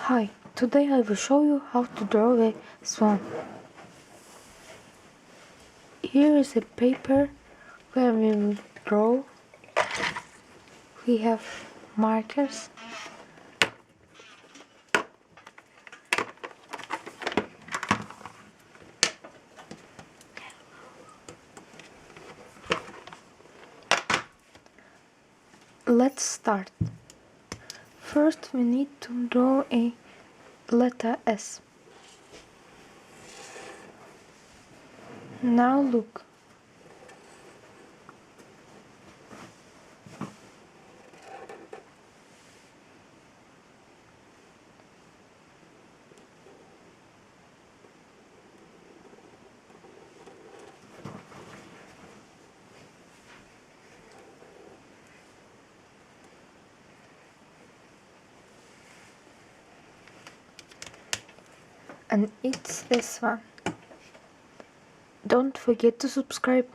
Hi, today I will show you how to draw a swan. Here is a paper where we will draw. We have markers. Let's start. First we need to draw a letter S. Now look. And it's this one. Don't forget to subscribe.